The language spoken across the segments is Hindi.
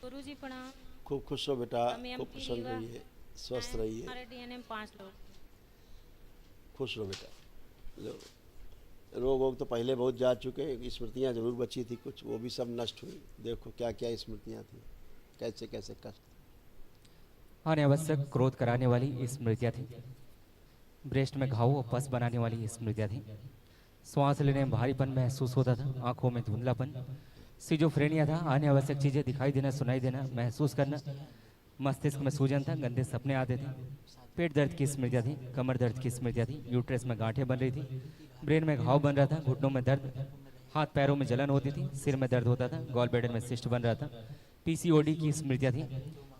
गुरुजी प्रणाम। खूब खुश रहो बेटा, हम खूब एमपी प्रसन्न रीवा रहिए, स्वस्थ हैं, रहिए, हमारे डीएनए में 5 लोग। खुश रहो बेटा। लो, रोग वोग तो पहले बहुत जा चुके, स्मृतियाँ जरूर बची थी कुछ, वो भी सब नष्ट हुई। देखो क्या क्या स्मृतियाँ थी, कैसे कैसे कष्ट। अनावश्यक क्रोध कराने वाली स्मृतियाँ थी। ब्रेस्ट में घाव और पस बनाने वाली स्मृतियाँ थी। श्वास लेने में भारीपन महसूस होता था, आंखों में धुंधलापन, सिजोफ्रेनिया था, अनावश्यक चीजें दिखाई देना, सुनाई देना, महसूस करना, मस्तिष्क में सूजन था, गंदे सपने आते थे, पेट दर्द की स्मृतियाँ थी, कमर दर्द की स्मृतियाँ थी, यूट्रस में गांठें बन रही थी, ब्रेन में घाव बन रहा था, घुटनों में दर्द, हाथ पैरों में जलन होती थी, सिर में दर्द होता था, गॉल ब्लैडर में सिस्ट बन रहा था, पीसीओडी की स्मृतियाँ थी,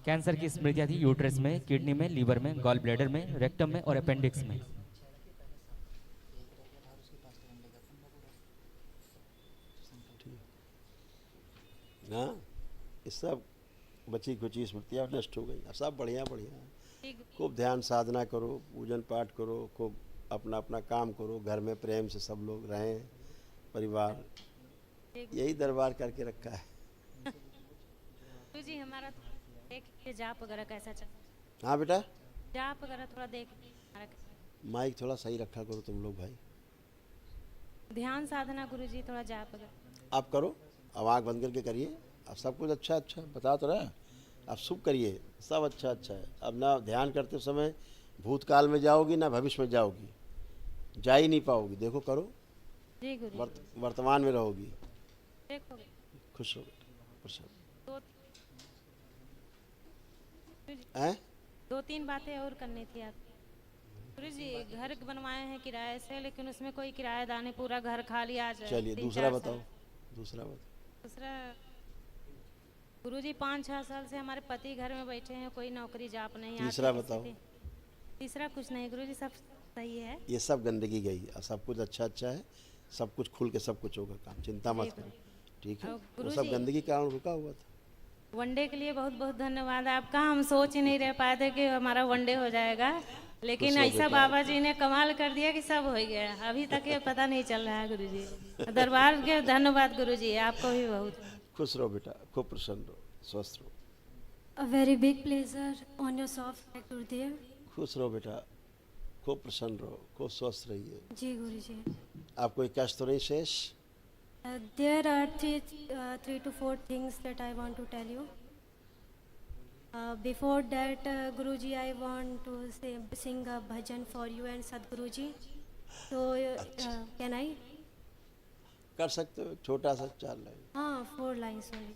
कैंसर की स्मृतियाँ थी, यूट्रस में, किडनी में, लीवर में, गॉल ब्लैडर में, रेक्टम में और अपेंडिक्स में। हाँ, ये सब बची खुची स्मृतियाँ नष्ट हो गई, सब बढ़िया बढ़िया है। ठीक। खूब ध्यान साधना करो, पूजन पाठ करो, खूब अपना अपना काम करो, घर में प्रेम से सब लोग रहें, परिवार, ठीक। यही दरबार करके रखा है। गुरुजी हमारा देखिए जाप वगैरह कैसा चल। हाँ बेटा, जाप वगैरह थोड़ा देख हमारा माइक थोड़ा सही रखा करो तुम लोग भाई। ध्यान साधना गुरुजी, थोड़ा जाप वगैरह। आप करो, अब आँख बंद करके करिए। अब सब कुछ अच्छा अच्छा बता तो रहा है, अब शुभ करिए, सब अच्छा अच्छा है। अब ना ध्यान करते समय भूतकाल में जाओगी ना भविष्य में जाओगी, जा ही नहीं पाओगी। देखो करो, जी गुरुजी। वर्तमान में रहोगी। देखो खुश रहो बेटा, प्रसन्न। दो हैं? 2-3 बातें और करनी थी आप। गुरुजी घर बनवाए हैं किराए से, लेकिन उसमें कोई किराएदार नहीं, पूरा घर खाली आ जाए। चलिए दूसरा बताओ, दूसरा बताओ। दूसरा गुरुजी 5-6 साल से हमारे पति घर में बैठे हैं, कोई नौकरी जाप नहीं आती तीसरा किसी बताओ। की। तीसरा कुछ नहीं गुरुजी, सब सही है। ये सब गंदगी गई, अब सब कुछ अच्छा अच्छा है, सब कुछ खुल के सब कुछ होगा काम, चिंता मत करो, ठीक है। और वो सब गुरुजी गंदगी के कारण रुका हुआ था। वनडे के लिए बहुत बहुत धन्यवाद आपका। हम सोच ही नहीं रह पाए थे कि हमारा वनडे हो जाएगा, लेकिन खुश रहो ऐसा बेटा। बाबा जी ने कमाल कर दिया कि सब हो गया। अभी तक ये पता नहीं चल रहा है गुरुजी। दरबार के धन्यवाद गुरुजी, आपको भी बहुत। खुश रहो बेटा, खूब प्रसन्न रहो, स्वस्थ रहो। A very big pleasure on your soft neck, Gurudev. खुश रहो बेटा, खूब प्रसन्न रहो, खूब स्वस्थ रहिए। जी गुरुजी। आप कोई कष्ट तो नहीं शेष? There are three to four things that I want to tell you. Before that, Guruji, I want to sing a bhajan for you and Sadguruji. So, can I? कर सकते हो, छोटा सा 4 लाइन। हाँ, 4 lines only.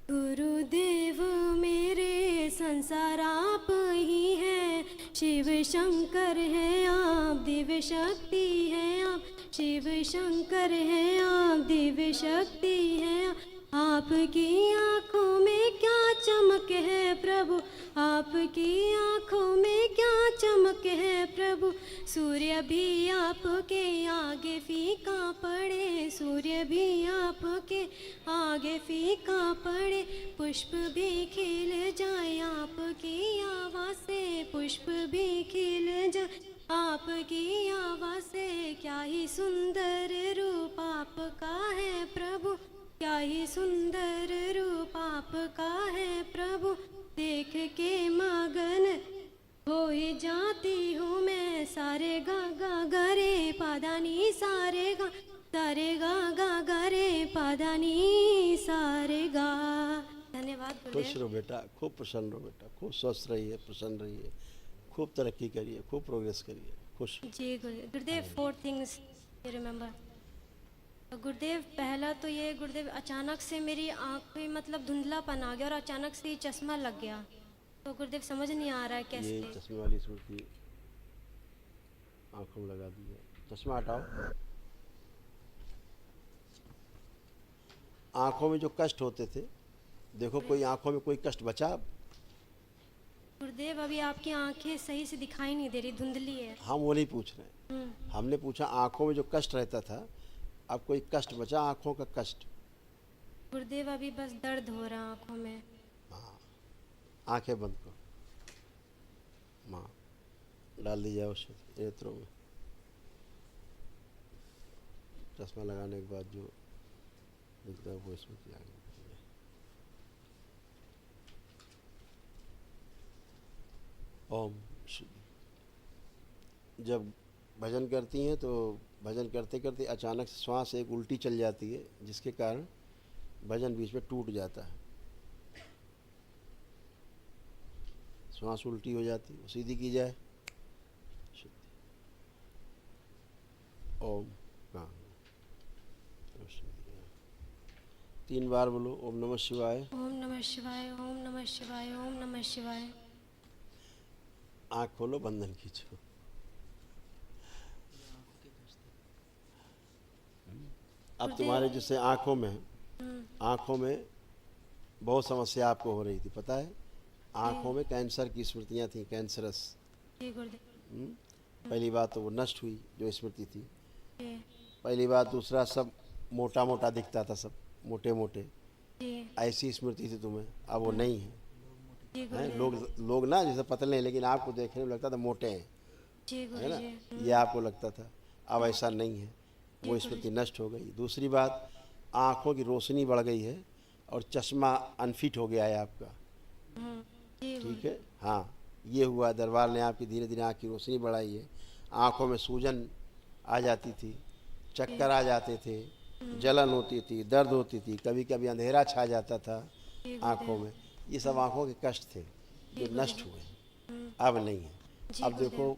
गुरुदेव मेरे संसार आप ही हैं, शिव शंकर हैं आप, दिव्य शक्ति हैं आप, शिव शंकर हैं आप, दिव्य शक्ति हैं आप। आपकी आँखों में क्या चमक है प्रभु, आपकी आँखों में क्या चमक है प्रभु। सूर्य भी आपके आगे फीका पड़े, सूर्य भी आपके आगे फीका पड़े, पुष्प भी खिल जाए आपकी आवाज़ से, पुष्प भी खिल जाए आपकी आवाज़ से। क्या ही सुंदर रूप आपका है प्रभु, क्या ही सुंदर रूप आपका है प्रभु। देख के मगन हो ही जाती हूँ मैं, सारे गा गा गा रे पादानी, सारे गा गा गा रे पादानी, सारे गा। धन्यवाद खुश गुरुदेव। रहो बेटा, खूब प्रसन्न रहो बेटा, खूब स्वस्थ रहिए, प्रसन्न रहिए, खूब तरक्की करिए, खूब प्रोग्रेस करिए, खुश। जी गुरुदेव, 4 things you remember. गुरुदेव पहला तो ये गुरुदेव, अचानक से मेरी आँख में मतलब धुंधलापन आ गया और अचानक से ही चश्मा लग गया। तो गुरुदेव समझ नहीं आ रहा है कैसे। ये चश्मे वाली स्मृति आंखों में लगा दी है, चश्मा हटाओ। आंखों में जो कष्ट होते थे, देखो कोई आंखों में कोई कष्ट बचा अब? गुरुदेव अभी आपकी आंखें सही से दिखाई नहीं दे रही, धुंधली है। हम वो नहीं पूछ रहे, हमने पूछा आंखों में जो कष्ट रहता था, अब कोई कष्ट बचा आंखों का कष्ट? गुरुदेव अभी बस दर्द हो रहा आंखों में। हाँ, आंखें बंद करो, माँ डाल दी जाए उस नेत्रों में। चश्मा लगाने के बाद जो दिखता है वो स्मृति आ गई। ओम। जब भजन करती हैं तो भजन करते करते अचानक से श्वास एक उल्टी चल जाती है, जिसके कारण भजन बीच में टूट जाता है। श्वास उल्टी हो जाती है, सीधी की जाए। ओम। हाँ, 3 बार बोलो ओम नमः शिवाय। ओम नमः शिवाय, ओम नमः शिवाय, ओम नमः शिवाय। आँख खोलो, बंधन खींचो। अब तुम्हारे जैसे आँखों में बहुत समस्या आपको हो रही थी, पता है? आँखों में कैंसर की स्मृतियाँ थी, कैंसरस। जी गुरुदेव। पहली बात तो वो नष्ट हुई जो स्मृति थी, जी पहली बात। दूसरा, सब मोटा मोटा दिखता था, सब मोटे मोटे, जी ऐसी स्मृति थी तुम्हें, अब वो नहीं है। जी हैं गुरुदेव। लोग ना जैसे पतले हैं, लेकिन आपको देखने में लगता था मोटे हैं, जी है गुरु ना? जी। ये आपको लगता था, अब ऐसा नहीं है, वो स्मृति नष्ट हो गई। दूसरी बात, आँखों की रोशनी बढ़ गई है और चश्मा अनफिट हो गया है आपका, जी ठीक है? हाँ, ये हुआ। दरबार ने आपकी धीरे धीरे आँख की रोशनी बढ़ाई है। आँखों में सूजन आ जाती थी, चक्कर आ जाते थे, जलन होती थी, दर्द होती थी, कभी कभी अंधेरा छा जाता था आँखों में। ये सब आँखों के कष्ट थे जो नष्ट हुए, अब नहीं है। अब देखो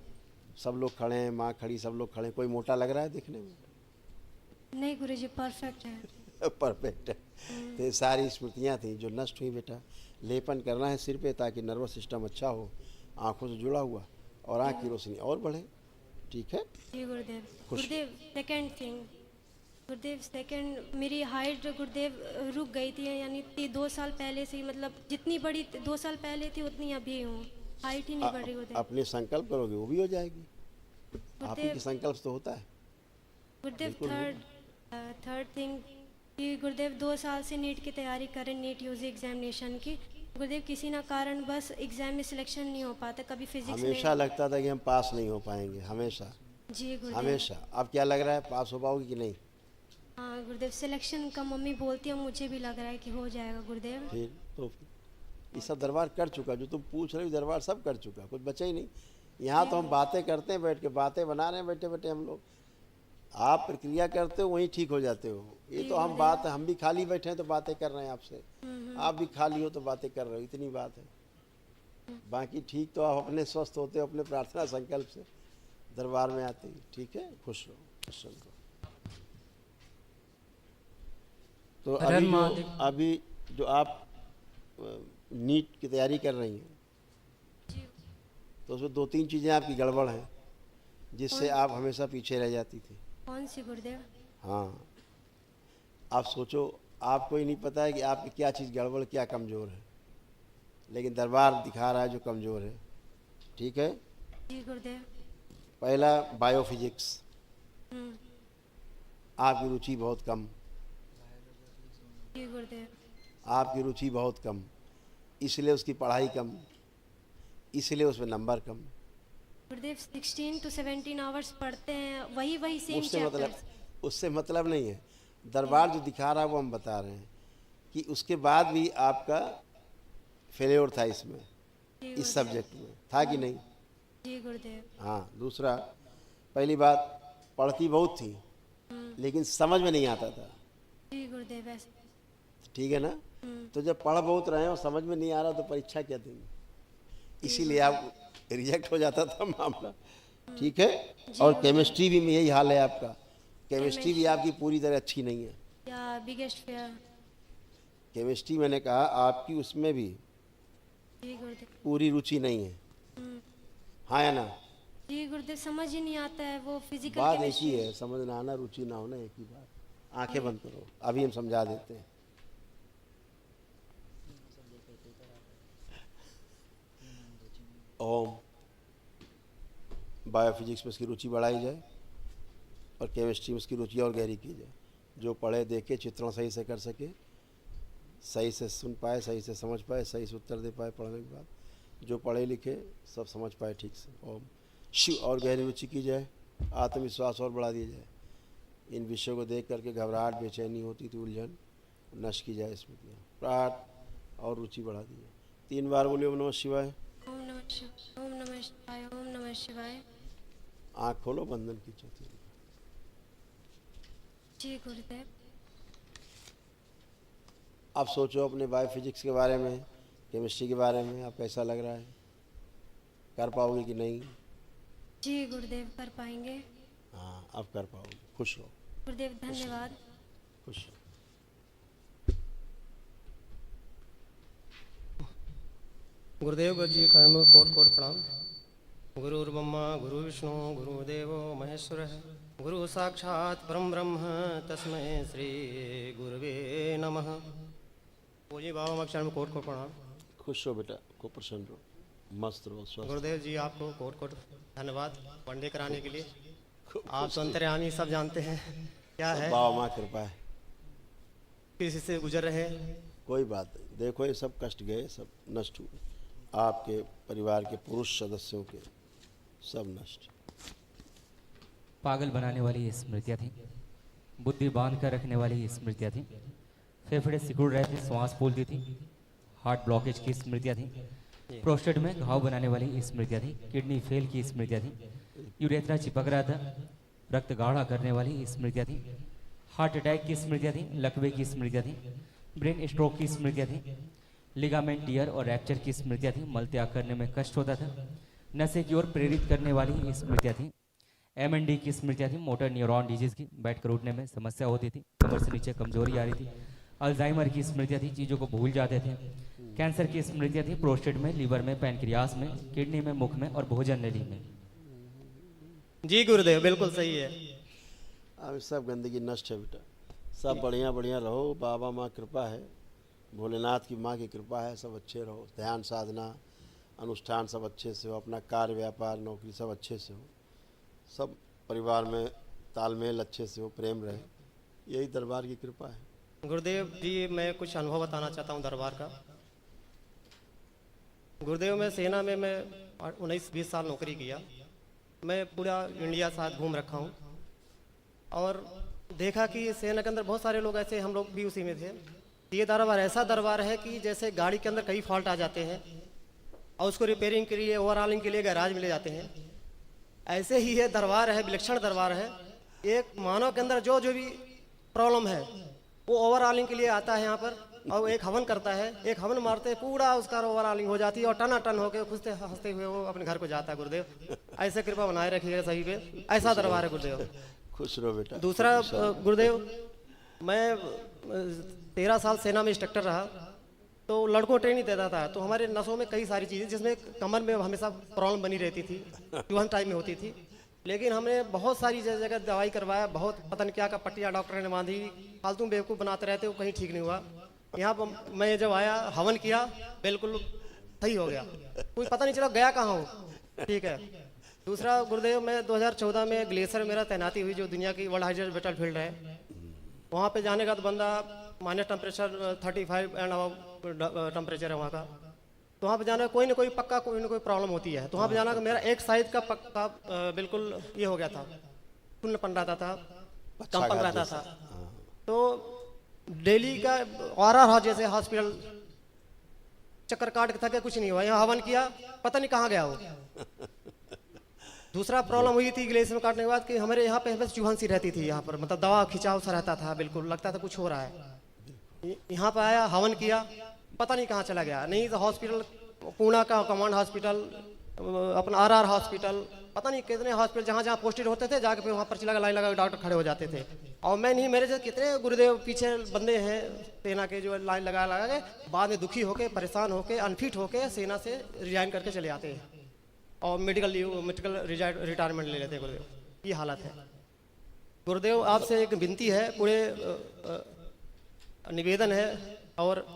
सब लोग खड़े हैं, माँ खड़ी, सब लोग खड़े, कोई मोटा लग रहा है दिखने में? नहीं गुरु जी, परफेक्ट है। परफेक्ट है। तो ये सारी स्मृतियाँ थी जो नष्ट हुई बेटा। लेपन करना है सिर पे ताकि नर्वस सिस्टम अच्छा हो, आँखों से जुड़ा हुआ, और आँख की रोशनी और बढ़े, ठीक है? जी गुरुदेव। खुश। गुरुदेव सेकंड थिंग, गुरुदेव सेकंड, मेरी हाइट गुरुदेव रुक गई थी, यानी 2 साल पहले से ही, मतलब जितनी बड़ी 2 साल पहले थी उतनी अभी हूँ, हाइट ही नहीं बढ़ रही गुरुदेव। अपने संकल्प करोगे वो भी हो जाएगी। आप ही के संकल्प से तो होता है। गुरुदेव बिल्कुल थर्ड थिंग कि गुरुदेव 2 साल से नीट की तैयारी करें, नीट यूजी एग्जामिनेशन की। गुरुदेव किसी ना कारण बस एग्जाम में सिलेक्शन नहीं हो पाता, कभी फिजिक्स हमेशा लगता था कि हम पास नहीं हो पाएंगे, हमेशा जी गुरुदेव। हमेशा। अब क्या लग रहा है, पास हो पाओगे कि नहीं? हाँ गुरुदेव, सिलेक्शन का मम्मी बोलती है, मुझे भी लग रहा है कि हो जाएगा गुरुदेव। फिर तो ये सब दरबार कर चुका, जो तुम पूछ रहे हो दरबार सब कर चुका, कुछ बचा ही नहीं। यहाँ तो हम बातें करते हैं, बैठ के बातें बना रहे हैं बैठे बैठे हम लोग। आप प्रक्रिया करते हो वहीं ठीक हो जाते हो। ये तो हम भी खाली बैठे हैं तो बातें कर रहे हैं आपसे, आप भी खाली हो तो बातें कर रहे हो, इतनी बात है। बाकी ठीक तो आप अपने स्वस्थ होते हो, अपने प्रार्थना संकल्प से दरबार में आते ही, ठीक है? खुश रहो, खुश रहो। तो अभी जो आप नीट की तैयारी कर रही हैं, तो उसमें 2-3 चीज़ें आपकी गड़बड़ हैं जिससे आप हमेशा पीछे रह जाती थी। कौन सी गुरुदेव? हाँ, आप सोचो, आपको ही नहीं पता है कि आपकी क्या चीज़ गड़बड़, क्या कमज़ोर है, लेकिन दरबार दिखा रहा है जो कमज़ोर है, ठीक है? जी गुरुदेव। पहला, बायोफिजिक्स, आपकी रुचि बहुत कम। जी गुरुदेव। आपकी रुचि बहुत कम, इसलिए उसकी पढ़ाई कम, इसलिए उसमें number come. Gurudev 16 to 17 hours पढ़ते हैं, वही सेम चैप्टर्स। उससे मतलब नहीं है। दरबार जो दिखा रहा है वो हम बता रहे हैं कि उसके बाद भी आपका फेल्योर था इसमें, इस सब्जेक्ट में था कि नहीं? जी गुरुदेव। हाँ। दूसरा, पहली बात, पढ़ती बहुत थी लेकिन समझ में नहीं आता था, जी गुरुदेव। ऐसे ठीक है ना? तो जब पढ़ बहुत रहे हैं और समझ में नहीं आ रहा तो परीक्षा क्या देंगे? इसीलिए आप रिजेक्ट हो जाता था मामला, ठीक है? और केमिस्ट्री भी में यही हाल है आपका, केमिस्ट्री भी आपकी पूरी तरह अच्छी नहीं है। या बिगेस्ट फेयर। केमिस्ट्री मैंने कहा आपकी उसमें भी जी गुरुदेव। पूरी रुचि नहीं है, हाँ या ना? जी गुरुदेव, समझ ही नहीं आता है वो फिजिकल बात एक ही है, समझ ना आना, रुचि ना होना, एक ही बात। आंखें बंद करो, अभी हम समझा देते हैं। ओम। बायोफिजिक्स में उसकी रुचि बढ़ाई जाए और केमिस्ट्री में उसकी रुचि और गहरी की जाए। जो पढ़े देखे, चित्रण सही से कर सके, सही से सुन पाए, सही से समझ पाए, सही से उत्तर दे पाए पढ़ने के बाद, जो पढ़े लिखे सब समझ पाए ठीक से। ओम। शिव और गहरी रुचि की जाए, आत्मविश्वास और बढ़ा दिया जाए। इन विषयों को देख करके घबराहट, बेचैनी होती थी, उलझन, नष्ट की जाए स्मृतियाँ, पाठ और रुचि बढ़ा दी जाए। 3 बार बोलिए ओम नमः शिवाय। ओम नमः शिवाय, ओम नमः शिवाय, ओम नमः शिवाय। आँख खोलो, बंधन की चौथी। जी गुरुदेव। आप सोचो अपने बायोफिजिक्स के बारे में, केमिस्ट्री के बारे में, आप कैसा लग रहा है, कर पाओगे कि नहीं? जी गुरुदेव, कर पाएंगे। हाँ, अब कर पाओगे। खुश रहो गुरुदेव धन्यवाद। खुश रहो। गुरुदेव जी कर्म कोट कोट प्रणाम। गुरुर्ब्रह्मा गुरु विष्णु गुरुदेवो महेश्वरः, गुरु साक्षात् परम ब्रह्म तस्मै श्री गुरुवे नमः। बोलिए बाबा अक्षर में कोट कोट प्रणाम। खुश रहो बेटा, को प्रसन्न रहो, मस्त रहो, स्वस्थ। गुरुदेव जी आपको कोट कोट धन्यवाद वनडे कराने के लिए। आप तो अंतर्यामी सब जानते हैं क्या है, बाबा माँ कृपा है, किसी से गुजर रहे हैं। कोई बात नहीं। देखो ये सब कष्ट गए, सब नष्ट हुए, आपके परिवार के पुरुष सदस्यों के सब नष्ट। पागल बनाने वाली ये स्मृतियाँ थी, बुद्धि बांध कर रखने वाली ये स्मृतियाँ थी, फेफड़े सिकुड़ रहे थे, श्वास फूलती थी, हार्ट ब्लॉकेज की स्मृतियाँ थी, प्रोस्टेट में घाव बनाने वाली स्मृतियाँ थी, किडनी फेल की स्मृतियाँ थी, यूरेथ्रा चिपक रहा था, रक्त गाढ़ा करने वाली स्मृतियाँ थी, हार्ट अटैक की स्मृतियाँ थी, लकवे की स्मृतियाँ थी, ब्रेन स्ट्रोक की स्मृतियाँ थी, लिगामेंट टियर और रैप्चर की स्मृतियाँ थी, मल त्याग करने में कष्ट होता था, नशे की ओर प्रेरित करने वाली स्मृतियाँ थी, MND की स्मृतियाँ थी, मोटर न्यूरॉन डिजीज की, बैठ कर उठने में समस्या होती थी, कमर से नीचे कमजोरी आ रही थी, अल्जाइमर की स्मृतियाँ थी, चीज़ों को भूल जाते थे, कैंसर की स्मृतियाँ थी, प्रोस्टेट में, लीवर में, पैनक्रियास में, किडनी में, मुख में और भोजन नली में। जी गुरुदेव बिल्कुल सही है। अब सब गंदगी नष्ट है बेटा, सब बढ़िया बढ़िया रहो। बाबा माँ कृपा है, भोलेनाथ की माँ की कृपा है, सब अच्छे रहो। ध्यान साधना अनुष्ठान सब अच्छे से हो, अपना कार्य व्यापार नौकरी सब अच्छे से हो, सब परिवार में तालमेल अच्छे से हो, प्रेम रहे, यही दरबार की कृपा है। गुरुदेव जी मैं कुछ अनुभव बताना चाहता हूँ दरबार का। गुरुदेव मैं सेना में मैं 19-20 साल नौकरी किया। मैं पूरा इंडिया साथ घूम रखा हूँ और देखा कि सेना के अंदर बहुत सारे लोग ऐसे, हम लोग भी उसी में थे। ये दरबार ऐसा दरबार है कि जैसे गाड़ी के अंदर कई फॉल्ट आ जाते हैं और उसको रिपेयरिंग के लिए, ओवरऑलिंग के लिए गैराज में ले जाते हैं, ऐसे ही ये दरबार है, विलक्षण दरबार है। एक मानव के अंदर जो जो भी प्रॉब्लम है वो ओवरऑलिंग के लिए आता है यहाँ पर और एक हवन करता है, एक हवन मारते पूरा उसका ओवरऑलिंग हो जाती है और टनाटन होकर खुशते हंसते हुए वो अपने घर को जाता है। गुरुदेव ऐसे कृपा बनाए रखिएगा सही पे, ऐसा दरबार है गुरुदेव। खुश रहो बेटा। दूसरा गुरुदेव, मैं 13 साल सेना में इंस्ट्रक्टर रहा तो लड़कों को ट्रेनिंग देता था, तो हमारे नसों में कई सारी चीज़ें, जिसमें कमर में हमेशा प्रॉब्लम बनी रहती थी, चूहन टाइप में होती थी। लेकिन हमने बहुत सारी जगह दवाई करवाया, बहुत पता नहीं क्या का पट्टियाँ डॉक्टर ने बांधी, फालतू बेवकूफ़ बनाते रहते, वो कहीं ठीक नहीं हुआ। यहाँ पर मैं जब आया हवन किया बिल्कुल सही हो गया, कोई पता नहीं चला गया कहाँ हूँ। ठीक है। दूसरा गुरुदेव, मैं 2014 में ग्लेशियर मेरा तैनाती हुई, जो दुनिया की वर्ल्ड हाइएस्ट बैटल फील्ड है। वहाँ पे जाने का तो बंदा minus temperature 35 and above temperature है वहाँ का, तो वहाँ पे जाना कोई ना कोई पक्का कोई ना कोई प्रॉब्लम होती है। तो वहाँ पे जाना का मेरा एक साइड का पक्का बिल्कुल ये हो गया था, सुन्नपन रहता था, कंपन रहता था। तो डेली का RR जैसे हॉस्पिटल चक्कर काट के थके, कुछ नहीं हुआ। यहाँ हवन किया, पता नहीं कहाँ गया वो। दूसरा प्रॉब्लम हुई थी ग्लेशियर में काटने के बाद कि हमारे यहाँ पे बस चूहन सी रहती थी यहाँ पर, मतलब दवा खिंचाव सा रहता था, बिल्कुल लगता था कुछ हो रहा है। यहाँ पर आया हवन किया, पता नहीं कहाँ चला गया। नहीं तो हॉस्पिटल पूना का कमांड हॉस्पिटल, अपना RR हॉस्पिटल, पता नहीं कितने हॉस्पिटल जहाँ जहाँ पोस्टेड होते थे, जाके फिर वहाँ पर्ची लगा लाइन लगा डॉक्टर खड़े हो जाते थे। और मैं नहीं, मेरे जैसे कितने गुरुदेव पीछे बंदे हैं सेना के जो लाइन लगा लगा के बाद में दुखी होके, परेशान होके, अनफिट होके सेना से रिजाइन करके चले आते हैं और मेडिकल रिटायरमेंट ले लेते हैं। गुरुदेव ये हालत है। गुरुदेव आपसे एक विनती है, पूरे निवेदन है और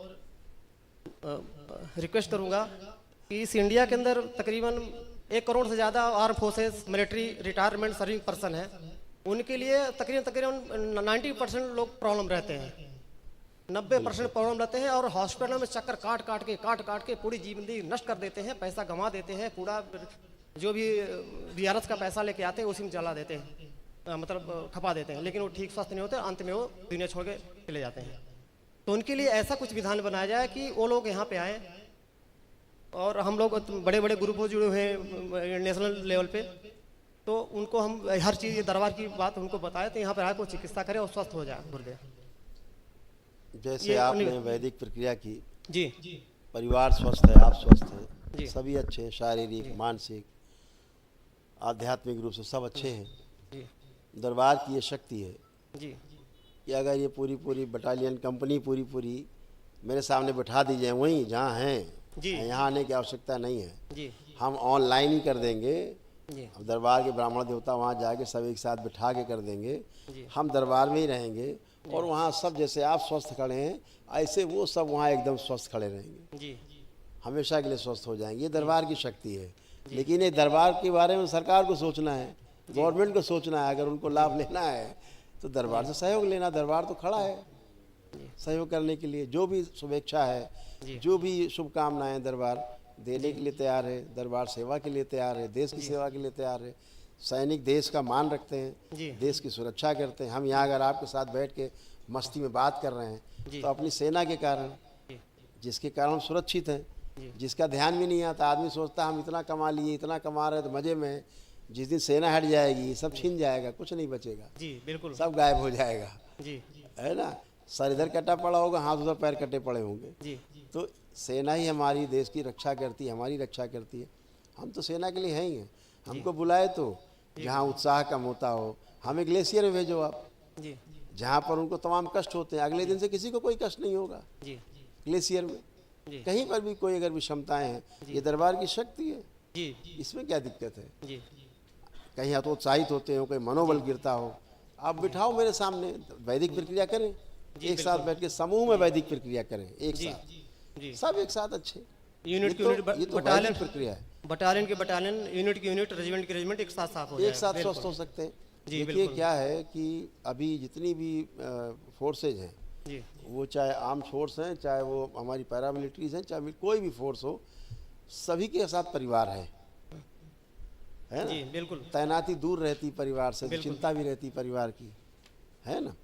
रिक्वेस्ट करूंगा कि इस इंडिया के अंदर तकरीबन 1 करोड़ से ज़्यादा arm forces military retirement serving person है, उनके लिए तकरीबन 90% लोग प्रॉब्लम रहते हैं, 90% प्रॉब्लम रहते हैं और हॉस्पिटल में चक्कर काट काट के पूरी जिंदगी नष्ट कर देते हैं, पैसा गंवा देते हैं, पूरा जो भी VRS का पैसा लेके आते हैं उसी में जला देते हैं, मतलब खपा देते हैं, लेकिन वो ठीक स्वस्थ नहीं होते, अंत में वो दुनिया छोड़ के चले जाते हैं। तो तो उनके लिए ऐसा कुछ विधान बनाया जाए कि वो लोग यहाँ पे आए, और हम लोग बड़े बड़े ग्रुपों जुड़े हुए हैं नेशनल लेवल पे, तो उनको हम हर चीज़ ये दरबार की बात उनको बताए, तो यहाँ पर आए को चिकित्सा करें और स्वस्थ हो जाए गुरुदेव। जैसे ये आपने उन्हीं- वैदिक प्रक्रिया की, जी परिवार स्वस्थ है, आप स्वस्थ जी। हैं, सभी अच्छे हैं, शारीरिक मानसिक आध्यात्मिक रूप से सब अच्छे हैं। जी दरबार की ये शक्ति है जी कि अगर ये पूरी पूरी बटालियन कंपनी पूरी मेरे सामने बैठा दी जाए वहीं जहाँ हैं, जी। यहाँ आने की आवश्यकता नहीं है, जी हम ऑनलाइन ही कर देंगे। जी अब दरबार के ब्राह्मण देवता वहाँ जाके सब एक साथ बिठा के कर देंगे, जी। हम दरबार में ही रहेंगे और वहाँ सब जैसे आप स्वस्थ खड़े हैं ऐसे वो सब वहाँ एकदम स्वस्थ खड़े रहेंगे, जी हमेशा के लिए स्वस्थ हो जाएंगे। ये दरबार की शक्ति है। लेकिन ये दरबार के बारे में सरकार को सोचना है, गवर्नमेंट को सोचना है। अगर उनको लाभ लेना है तो दरबार से सहयोग लेना। दरबार तो खड़ा है सहयोग करने के लिए, जो भी शुभेच्छा है, जो भी शुभकामनाएं दरबार देने के लिए तैयार है। दरबार सेवा के लिए तैयार है, देश की सेवा के लिए तैयार है। सैनिक देश का मान रखते जी। हैं, देश की सुरक्षा करते हैं। हम यहाँ अगर आपके साथ बैठ के मस्ती में बात कर रहे हैं तो अपनी सेना के कारण, जिसके कारण हम सुरक्षित हैं, जिसका ध्यान भी नहीं आता। आदमी सोचता हम इतना कमा लिए, इतना कमा रहे तो मज़े में हैं। जिस दिन सेना हट जाएगी सब छीन जाएगा, कुछ नहीं बचेगा, जी बिल्कुल सब गायब हो जाएगा, जी है ना। सर इधर कटा पड़ा होगा, हाथ उधर पैर कटे पड़े होंगे। जी तो सेना ही हमारी देश की रक्षा करती है, हमारी रक्षा करती है। हम तो सेना के लिए हैं ही हैं। हमको बुलाए तो जहाँ उत्साह कम होता हो, हमें ग्लेशियर में भेजो आप, जी जहाँ पर उनको तमाम कष्ट होते हैं। अगले दिन से किसी को कोई कष्ट नहीं होगा जी ग्लेशियर में। जी कहीं पर भी कोई अगर विषमताएं हैं, ये दरबार की शक्ति है, जी इसमें क्या दिक्कत है। जी कहीं हतोत्साहित होते हो, कोई मनोबल गिरता हो, आप बिठाओ मेरे सामने, वैदिक प्रक्रिया करें, एक साथ बैठ के समूह में वैदिक प्रक्रिया करें, एक जी साथ जी सब एक साथ अच्छे। यूनिट की ये यूनिट, तो वैदिक बटालियन प्रक्रिया है, बटालियन की बटालियन, यूनिट की यूनिट, रेजिमेंट की रेजिमेंट एक साथ साफ हो जाए, एक साथ बिल्कुल। स्वस्थ हो सकते हैं। जी, देखिए बिल्कुल। क्या है कि अभी जितनी भी फोर्सेज हैं, जी वो चाहे आर्म फोर्स हैं, चाहे वो हमारी पैरामिलिट्रीज हैं, चाहे कोई भी फोर्स हो, सभी के साथ परिवार है ना। जी बिल्कुल तैनाती दूर रहती परिवार से, तो बिल्कुल। चिंता भी रहती परिवार की, है ना।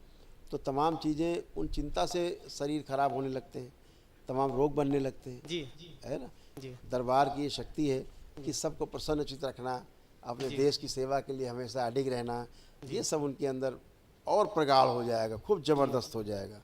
तो तमाम चीज़ें, उन चिंता से शरीर खराब होने लगते हैं, तमाम रोग बनने लगते हैं, जी है ना। जी दरबार की ये शक्ति है कि सबको प्रसन्नचित रखना, अपने देश की सेवा के लिए हमेशा अडिग रहना, ये सब उनके अंदर और प्रगाढ़ हो जाएगा, खूब ज़बरदस्त हो जाएगा,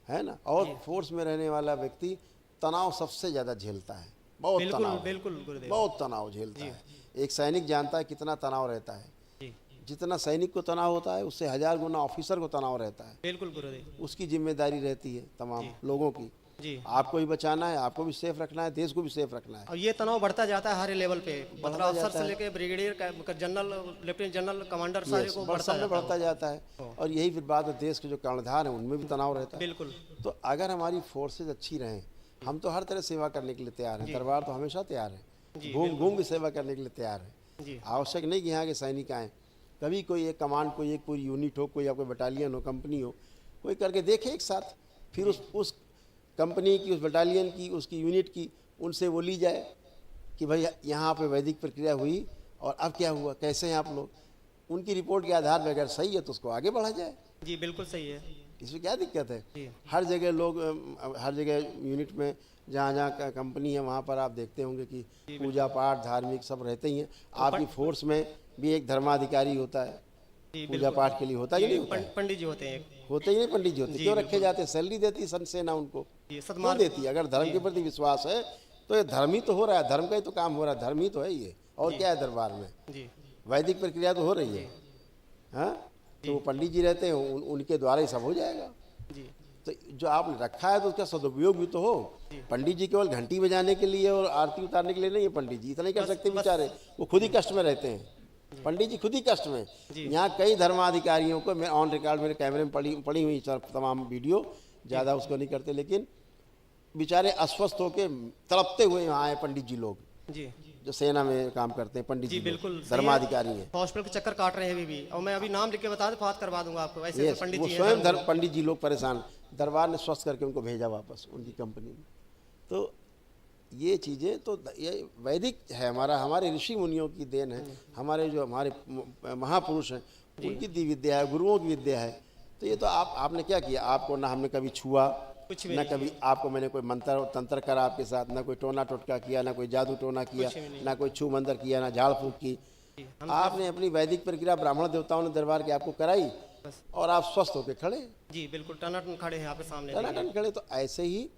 है ना। और फोर्स में रहने वाला व्यक्ति तनाव सबसे ज़्यादा झेलता है, बहुत बिल्कुल तनाव, बिल्कुल गुरुदेव। बहुत तनाव झेलता है। एक सैनिक जानता है कितना तनाव रहता है। जी जितना सैनिक को तनाव होता है उससे 1000 गुना ऑफिसर को तनाव रहता है। बिल्कुल गुरुदेव। उसकी जिम्मेदारी रहती है तमाम लोगों की, जी आपको भी बचाना है, आपको भी सेफ रखना है, देश को भी सेफ रखना है। और ये तनाव बढ़ता जाता है हर लेवल पे, मतलब अफसर जाता से है। लेके brigadier, general, lieutenant general, commander, सारे Yes, को सब बढ़ता में जाता बढ़ता जाता है। और यही फिर बाद में देश के जो कर्णधार हैं उनमें भी तनाव रहता है। है। बिल्कुल तो अगर हमारी फोर्सेज अच्छी रहें, हम तो हर तरह सेवा करने के लिए तैयार हैं, दरबार तो हमेशा तैयार है, घूम घूम के सेवा करने के लिए तैयार है। जी आवश्यक नहीं कि यहाँ के सैनिक आएँ, कभी कोई एक कमांड, कोई एक पूरी यूनिट हो, कोई आपको बटालियन हो, कंपनी हो, कोई करके देखे एक साथ, फिर उस कंपनी की, उस बटालियन की, उसकी यूनिट की, उनसे वो ली जाए कि भाई यहाँ पे वैदिक प्रक्रिया हुई और अब क्या हुआ, कैसे हैं आप लोग। उनकी रिपोर्ट के आधार पर अगर सही है तो उसको आगे बढ़ा जाए, जी बिल्कुल सही है। इसमें क्या दिक्कत है। जी हर जगह लोग, हर जगह यूनिट में जहाँ जहाँ कंपनी है वहाँ पर आप देखते होंगे कि पूजा पाठ धार्मिक सब रहते ही हैं। आपकी फोर्स में भी एक धर्माधिकारी होता है, जी पूजा पाठ के लिए होता है कि नहीं होता है? पंडित जी होते हैं एक। होते ही नहीं पंडित जी होते, क्यों रखे जाते हैं? सैलरी देती है सेना उनको, जी क्यों सदमान देती है? अगर धर्म के प्रति विश्वास है तो ये धर्म ही तो हो रहा है, धर्म का ही तो काम हो रहा है, धर्म ही तो है ये। और क्या है दरबार में, जी वैदिक प्रक्रिया तो हो रही है, हाँ। तो वो पंडित जी रहते हैं, उनके द्वारा ही सब हो जाएगा। जी तो जो आपने रखा है तो उसका सदुपयोग भी तो हो। पंडित जी केवल घंटी बजाने के लिए और आरती उतारने के लिए नहीं है, पंडित जी इतना ही कर सकते बेचारे, वो खुद ही कष्ट में रहते हैं। पंडित जी खुद ही कष्ट में। यहाँ कई धर्माधिकारियों को, मैं ऑन रिकॉर्ड मेरे कैमरे में पड़ी हुई तमाम वीडियो, ज़्यादा उसको नहीं करते, लेकिन बेचारे अस्वस्थ होके तड़पते हुए यहाँ आए पंडित जी लोग, जी जो सेना में काम करते हैं, पंडित जी जी बिल्कुल लोग, सही है। धर्माधिकारी हैं। हॉस्पिटल के चक्कर काट रहे हैं अभी भी, और मैं अभी नाम लिख के बता दूं, बात करवा दूंगा आपको। ऐसे Yes, पंडित वो जी स्वयं हैं। पंडित जी लोग परेशान, दरबार ने स्वस्थ करके उनको भेजा वापस उनकी कंपनी में। तो ये चीज़ें तो ये वैदिक है, हमारे ऋषि मुनियों की देन है, हमारे जो हमारे महापुरुष हैं उनकी दी विद्या है, गुरुओं की विद्या है। तो ये तो आपने क्या किया, आपको ना हमने कभी छुआ, कुछ भी ना नहीं। कभी आपको मैंने कोई मंत्र और तंत्र करा आपके साथ, ना कोई टोना टोटका किया, ना कोई जादू टोना किया, ना कोई छू मंतर किया, ना झाड़ फूक की। जी, हम आपने अपनी वैदिक प्रक्रिया ब्राह्मण देवताओं ने दरबार के आपको कराई और आप स्वस्थ होकर खड़े, जी बिल्कुल टनाटन खड़े हैं आपके सामने। टनाटन खड़े। तो ऐसे ही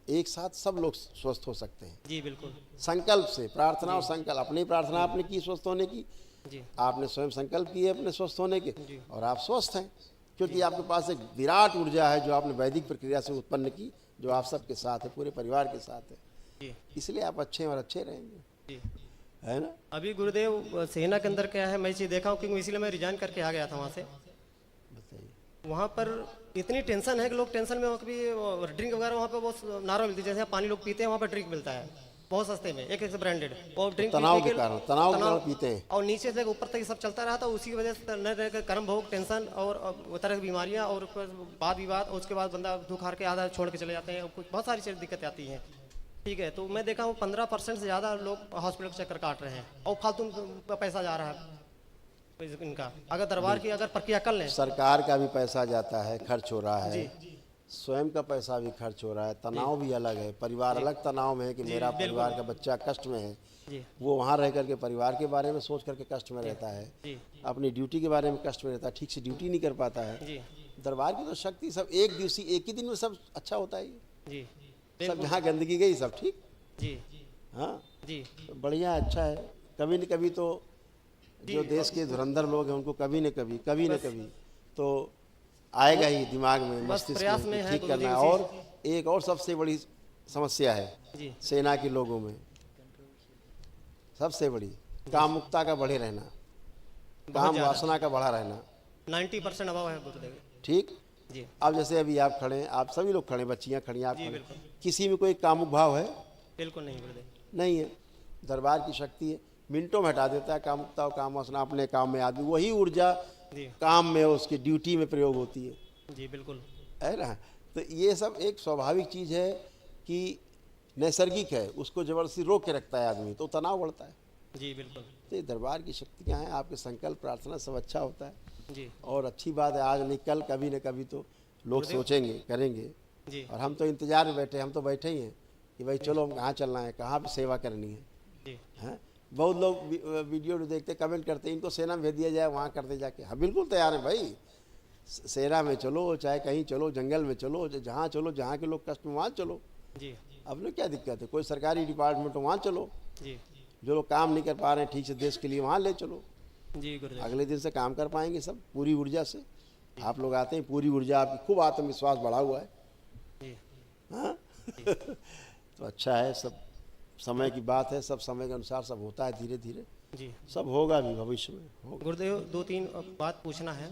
एक साथ सब लोग स्वस्थ हो सकते हैं जी बिल्कुल। संकल्प से। प्रार्थना और संकल्प, अपनी प्रार्थना आपने की स्वस्थ होने की, जी आपने स्वयं संकल्प किए अपने स्वस्थ होने के, और आप स्वस्थ हैं क्योंकि आपके पास एक विराट ऊर्जा है जो आपने वैदिक प्रक्रिया से उत्पन्न की, जो आप सबके साथ है, पूरे परिवार के साथ है। जी इसलिए आप अच्छे हैं और अच्छे रहेंगे, जी। है ना। अभी गुरुदेव सेना के अंदर क्या है, मैं चीज़ देखा हूँ क्योंकि इसीलिए मैं रिजाइन करके आ गया था वहाँ से। बताइए। वहाँ पर इतनी टेंशन है कि लोग टेंशन में कभी ड्रिंक वगैरह वहाँ पे बहुत नारा मिलती है, जैसे पानी लोग पीते हैं वहाँ पर ड्रिंक मिलता है बहुत सस्ते में, एक से ब्रांडेड, और ड्रिंक तनाव के कारण, तनाव के कारण पीते हैं। और नीचे से ऊपर तक ये सब चलता रहा था, उसी की वजह से न रह कर्म भोग, टेंशन और तरह की बीमारियाँ और वाद विवाद, और उसके बाद बंदा दुख हार के आधा छोड़ के चले जाते हैं, कुछ बहुत सारी चीज़ दिक्कतें आती हैं। ठीक है, तो मैं देखा हूँ 15% से ज़्यादा लोग हॉस्पिटल के चक्कर काट रहे हैं और फालतू पैसा जा रहा है इनका। अगर दरबार की अगर प्रक्रिया कर लें, सरकार का भी पैसा जाता है, खर्च हो रहा है, स्वयं का पैसा भी खर्च हो रहा है, तनाव भी अलग है, परिवार अलग तनाव में है कि मेरा परिवार का बच्चा कष्ट में है, जी वो वहाँ रह करके परिवार के बारे में सोच करके कष्ट में रहता है, जी अपनी ड्यूटी के बारे में कष्ट में रहता है, ठीक से ड्यूटी नहीं कर पाता है। जी दरबार की तो शक्ति सब एक दिवसीय, एक ही दिन में सब अच्छा होता है। जी सब जहाँ गंदगी गई सब ठीक। जी हाँ, जी तो बढ़िया, अच्छा है। कभी न कभी तो जो देश के धुरंधर लोग हैं उनको कभी न कभी तो आएगा ही दिमाग में, मस्तिष्क प्रयास में में कि है ठीक करना है। गुरुदेव और एक और सबसे बड़ी समस्या है जी सेना के लोगों में, सबसे बड़ी कामुकता का बढ़े रहना, काम वासना का बढ़ा रहना। 90% अभाव है गुरुदेव। ठीक। जी अब जैसे अभी आप खड़े हैं, आप सभी लोग खड़े, बच्चियां खड़ी हैं, आप जी खड़े, बिल्कुल किसी में कोई कामुक भाव है? बिल्कुल नहीं गुरुदेव। नहीं है। दरबार की शक्ति है, मिनटों में हटा देता है कामुकता और काम वासना। अपने काम में आदमी वही ऊर्जा जी काम में, उसकी ड्यूटी में प्रयोग होती है, जी बिल्कुल है ना। तो ये सब एक स्वाभाविक चीज़ है कि नैसर्गिक है, उसको जबरदस्ती रोक के रखता है आदमी तो तनाव बढ़ता है। जी बिल्कुल तो ये दरबार की शक्तियाँ हैं, आपके संकल्प प्रार्थना सब अच्छा होता है। जी और अच्छी बात है, आज नहीं कल कभी न कभी तो लोग सोचेंगे, करेंगे। जी और हम तो इंतजार में बैठे, हम तो बैठे ही हैं कि भाई चलो हम कहाँ चलना है, कहाँ पे सेवा करनी है। जी हैं, बहुत लोग वीडियो देखते, कमेंट करते, इनको सेना में भेज दिया जाए, वहाँ कर दे जाके। हाँ बिल्कुल तैयार है भाई, सेना में चलो, चाहे कहीं चलो, जंगल में चलो, जहाँ चलो, जहाँ के लोग कष्ट में वहाँ चलो। जी अब लोग क्या दिक्कत है, कोई सरकारी डिपार्टमेंट हो वहाँ चलो, जी जो लोग काम नहीं कर पा रहे हैं ठीक से देश के लिए वहाँ ले चलो। जी गुरुदेव। अगले दिन से काम कर पाएंगे सब पूरी ऊर्जा से। आप लोग आते हैं, पूरी ऊर्जा आपकी, खूब आत्मविश्वास बढ़ा हुआ है। जी हाँ तो अच्छा है, सब समय की बात है, सब समय के अनुसार सब होता है, धीरे धीरे जी सब होगा भी, भविष्य में होगा। गुरुदेव 2-3 बात पूछना है।